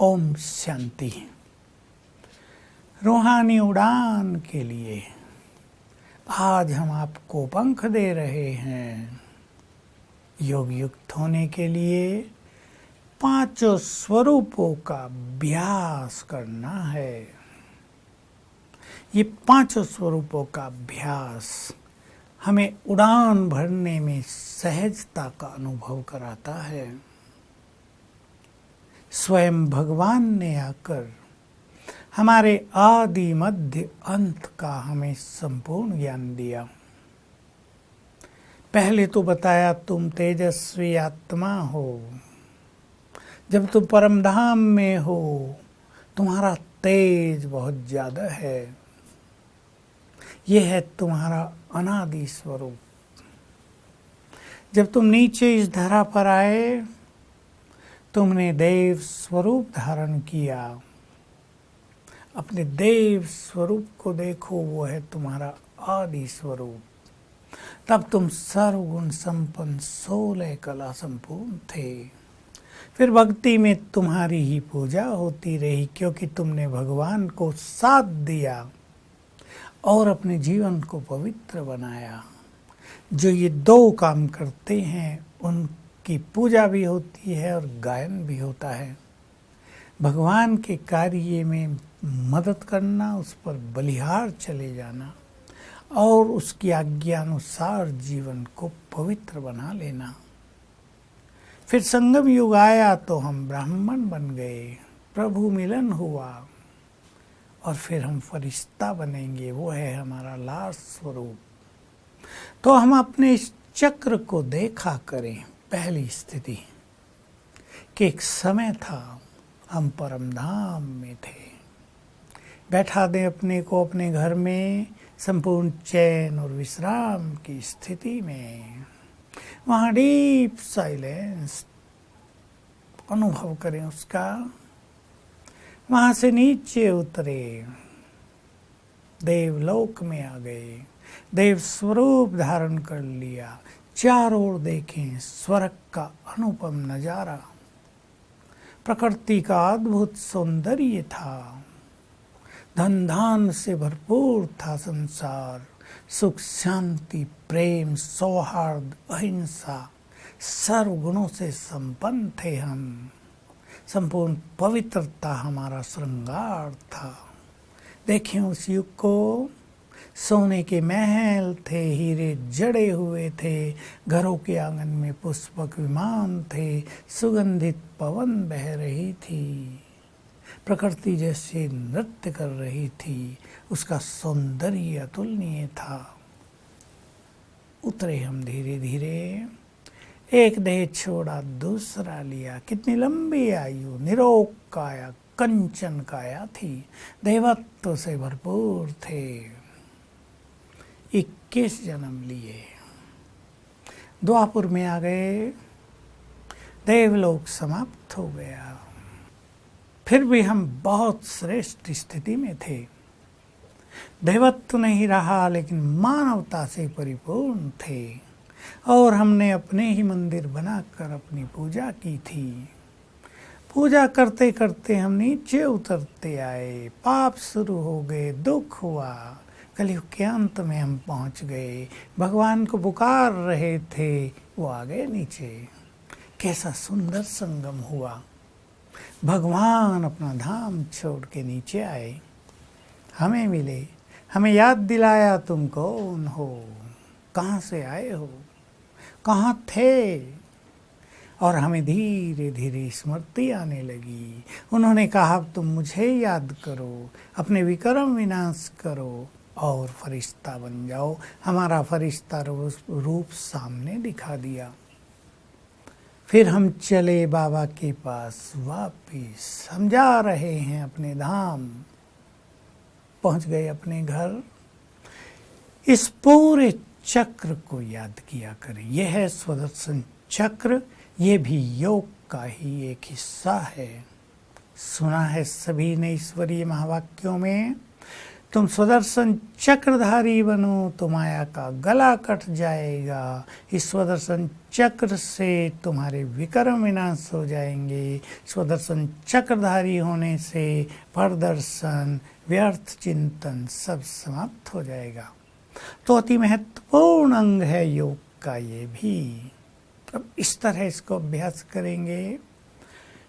ओम शांति। रूहानी उड़ान के लिए आज हम आपको पंख दे रहे हैं। योग युक्त होने के लिए पांचों स्वरूपों का अभ्यास करना है। ये पांचों स्वरूपों का अभ्यास हमें उड़ान भरने में सहजता का अनुभव कराता है। स्वयं भगवान ने आकर हमारे आदि मध्य अंत का हमें संपूर्ण ज्ञान दिया। पहले तो बताया तुम तेजस्वी आत्मा हो। जब तुम परम धाम में हो तुम्हारा तेज बहुत ज्यादा है। यह है तुम्हारा अनादि स्वरूप। जब तुम नीचे इस धरा पर आए तुमने देव स्वरूप धारण किया। अपने देव स्वरूप को देखो, वो है तुम्हारा आदि स्वरूप। तब तुम सर्वगुण संपन्न 16 कला संपूर्ण थे। फिर भक्ति में तुम्हारी ही पूजा होती रही, क्योंकि तुमने भगवान को साथ दिया और अपने जीवन को पवित्र बनाया। जो ये दो काम करते हैं उनकी पूजा भी होती है और गायन भी होता है। भगवान के कार्य में मदद करना, उस पर बलिहार चले जाना और उसकी आज्ञा अनुसार जीवन को पवित्र बना लेना। फिर संगम युग आया तो हम ब्राह्मण बन गए, प्रभु मिलन हुआ और फिर हम फरिश्ता बनेंगे। वो है हमारा लास्ट स्वरूप। तो हम अपने इस चक्र को देखा करें। पहली स्थिति कि एक समय था हम परम धाम में थे। बैठा दें अपने को अपने घर में संपूर्ण चैन और विश्राम की स्थिति में। वहाँ डीप साइलेंस अनुभव करें उसका। वहाँ से नीचे उतरे, देवलोक में आ गए, देव स्वरूप धारण कर लिया। चारों ओर देखें, स्वर्ग का अनुपम नजारा, प्रकृति का अद्भुत सौंदर्य था। धन धान से भरपूर था संसार। सुख शांति प्रेम सौहार्द अहिंसा सर्व गुणों से संपन्न थे हम। संपूर्ण पवित्रता हमारा श्रृंगार था। देखें उस युग को। सोने के महल थे, हीरे जड़े हुए थे, घरों के आंगन में पुष्पक विमान थे, सुगंधित पवन बह रही थी, प्रकृति जैसे नृत्य कर रही थी। उसका सौंदर्य अतुलनीय था। उतरे हम धीरे धीरे। एक देह छोड़ा दूसरा लिया। कितनी लंबी आयु, निरोग काया, कंचन काया थी, देवत्व से भरपूर थे। 21 जन्म लिए। द्वापुर में आ गए, देवलोक समाप्त हो गया। फिर भी हम बहुत श्रेष्ठ स्थिति में थे। देवत्व नहीं रहा लेकिन मानवता से परिपूर्ण थे और हमने अपने ही मंदिर बनाकर अपनी पूजा की थी। पूजा करते करते हम नीचे उतरते आए। पाप शुरू हो गए, दुख हुआ। कलयुग के अंत में हम पहुंच गए। भगवान को पुकार रहे थे, वो आ गए नीचे। कैसा सुंदर संगम हुआ। भगवान अपना धाम छोड़ के नीचे आए, हमें मिले, हमें याद दिलाया तुम कौन हो, कहाँ से आए हो, कहाँ थे। और हमें धीरे धीरे स्मृति आने लगी। उन्होंने कहा अब तुम मुझे याद करो, अपने विक्रम विनाश करो और फरिश्ता बन जाओ। हमारा फरिश्ता रूप सामने दिखा दिया। फिर हम चले बाबा के पास वापिस। हम जा रहे हैं अपने धाम। पहुंच गए अपने घर। इस पूरे चक्र को याद किया करें। यह है स्वदर्शन चक्र। ये भी योग का ही एक हिस्सा है। सुना है सभी ने ईश्वरीय महावाक्यों में, तुम सुदर्शन चक्रधारी बनो तो माया का गला कट जाएगा। इस सुदर्शन चक्र से तुम्हारे विकर्म विनाश हो जाएंगे। सुदर्शन चक्रधारी होने से प्रदर्शन, व्यर्थ चिंतन सब समाप्त हो जाएगा। तो अति महत्वपूर्ण अंग है योग का ये भी। अब इस तरह इसको अभ्यास करेंगे।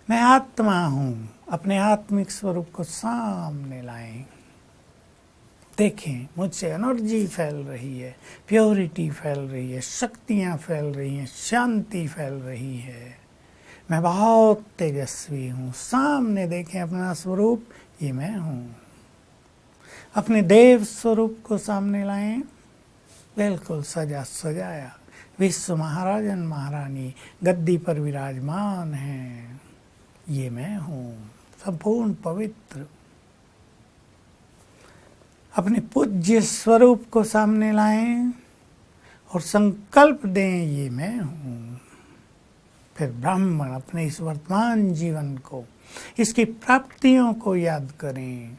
मैं आत्मा हूँ, अपने आत्मिक स्वरूप को सामने लाएं। देखें मुझसे एनर्जी फैल रही है, प्योरिटी फैल रही है, शक्तियाँ फैल रही हैं, शांति फैल रही है। मैं बहुत तेजस्वी हूँ। सामने देखें अपना स्वरूप, ये मैं हूँ। अपने देव स्वरूप को सामने लाएं। बिल्कुल सजा सजाया विश्व महाराजन महारानी गद्दी पर विराजमान हैं। ये मैं हूँ, संपूर्ण पवित्र। अपने पूज्य स्वरूप को सामने लाएं और संकल्प दें, ये मैं हूँ। फिर ब्राह्मण अपने इस वर्तमान जीवन को, इसकी प्राप्तियों को याद करें।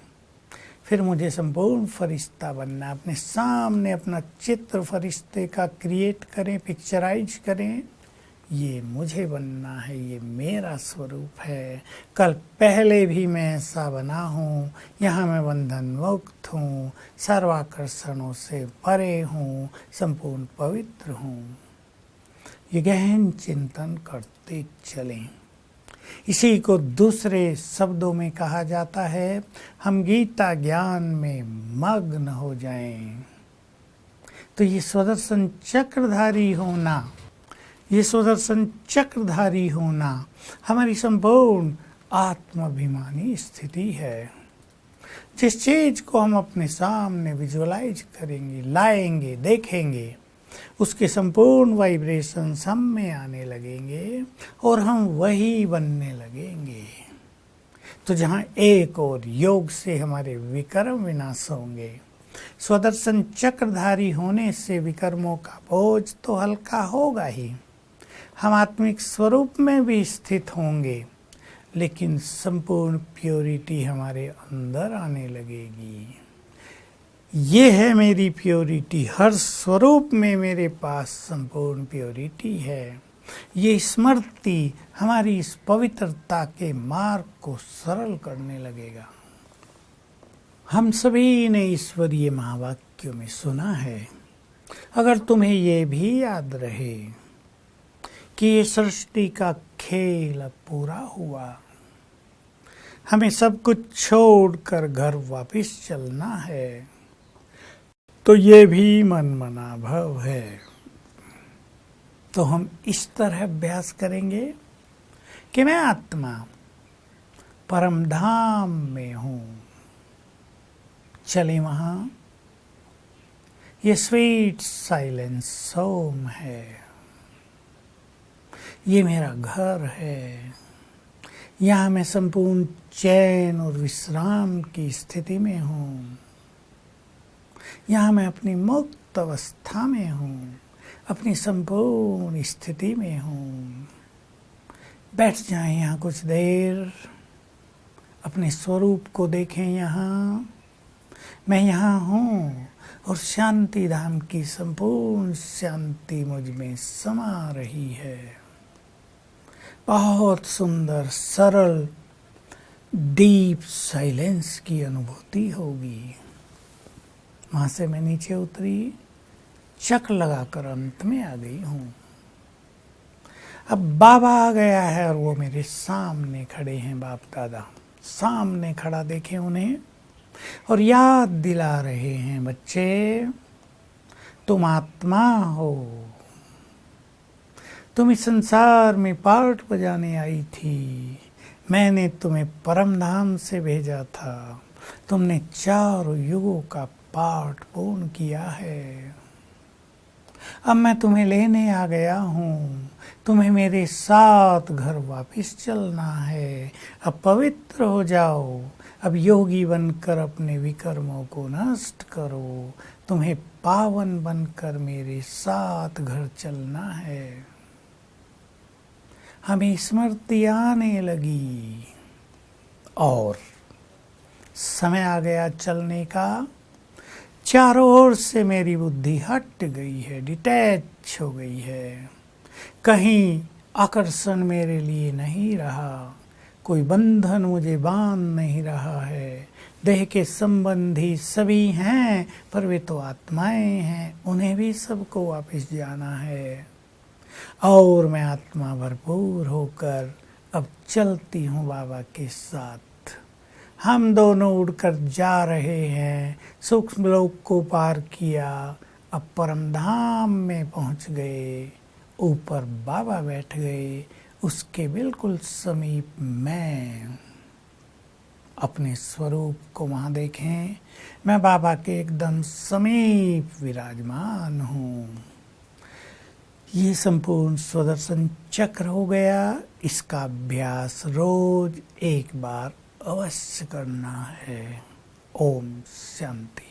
फिर मुझे संपूर्ण फरिश्ता बनना। अपने सामने अपना चित्र फरिश्ते का क्रिएट करें, पिक्चराइज करें। ये मुझे बनना है, ये मेरा स्वरूप है। कल पहले भी मैं ऐसा बना हूँ। यहाँ मैं बंधन मुक्त हूँ, सर्वाकर्षणों से परे हूँ, संपूर्ण पवित्र हूँ। ये गहन चिंतन करते चलें। इसी को दूसरे शब्दों में कहा जाता है, हम गीता ज्ञान में मग्न हो जाएं। तो ये सुदर्शन चक्रधारी होना, ये सुदर्शन चक्रधारी होना हमारी संपूर्ण आत्माभिमानी स्थिति है। जिस चीज को हम अपने सामने विजुअलाइज करेंगे, लाएंगे, देखेंगे, उसके संपूर्ण वाइब्रेशंस हम में आने लगेंगे और हम वही बनने लगेंगे। तो जहाँ एक और योग से हमारे विकर्म विनाश होंगे, स्वदर्शन चक्रधारी होने से विकर्मों का बोझ तो हल्का होगा ही। हम आत्मिक स्वरूप में भी स्थित होंगे, लेकिन संपूर्ण प्योरिटी हमारे अंदर आने लगेगी। ये है मेरी प्योरिटी। हर स्वरूप में मेरे पास संपूर्ण प्योरिटी है। ये स्मृति हमारी इस पवित्रता के मार्ग को सरल करने लगेगा। हम सभी ने ईश्वरीय महावाक्यों में सुना है, अगर तुम्हें ये भी याद रहे कि ये सृष्टि का खेल अब पूरा हुआ, हमें सब कुछ छोड़कर घर वापस चलना है, तो ये भी मनमना भव है। तो हम इस तरह अभ्यास करेंगे कि मैं आत्मा परम धाम में हूँ। चले वहाँ। ये स्वीट साइलेंस सोम है, ये मेरा घर है। यहाँ मैं संपूर्ण चैन और विश्राम की स्थिति में हूँ। यहाँ मैं अपनी मुक्त अवस्था में हूँ, अपनी संपूर्ण स्थिति में हूँ। बैठ जाएं यहाँ कुछ देर, अपने स्वरूप को देखें। यहाँ मैं यहाँ हूँ और शांति धाम की संपूर्ण शांति मुझ में समा रही है। बहुत सुंदर, सरल, डीप साइलेंस की अनुभूति होगी। वहाँ से मैं नीचे उतरी, चक्र लगाकर अंत में आ गई हूँ। अब बाबा आ गया है और वो मेरे सामने खड़े हैं। बाप दादा सामने खड़ा देखे उन्हें और याद दिला रहे हैं, बच्चे तुम आत्मा हो, तुम इस संसार में पार्ट बजाने आई थी। मैंने तुम्हें परम धाम से भेजा था, तुमने 4 युगों का पाठ पूर्ण किया है। अब मैं तुम्हें लेने आ गया हूँ, तुम्हें मेरे साथ घर वापस चलना है। अब पवित्र हो जाओ, अब योगी बनकर अपने विकर्मों को नष्ट करो। तुम्हें पावन बनकर मेरे साथ घर चलना है। हमें स्मृति आने लगी और समय आ गया चलने का। चारों ओर से मेरी बुद्धि हट गई है, डिटैच हो गई है। कहीं आकर्षण मेरे लिए नहीं रहा, कोई बंधन मुझे बांध नहीं रहा है। देह के संबंधी सभी हैं, पर वे तो आत्माएं हैं, उन्हें भी सबको वापस जाना है। और मैं आत्मा भरपूर होकर अब चलती हूँ बाबा के साथ। हम दोनों उड़कर जा रहे हैं, सूक्ष्म लोक को पार किया, अब परम धाम में पहुँच गए। ऊपर बाबा बैठ गए, उसके बिल्कुल समीप मैं। अपने स्वरूप को वहाँ देखें, मैं बाबा के एकदम समीप विराजमान हूँ। ये संपूर्ण स्वदर्शन चक्र हो गया। इसका अभ्यास रोज एक बार अवश्य करना है। ओम शांति।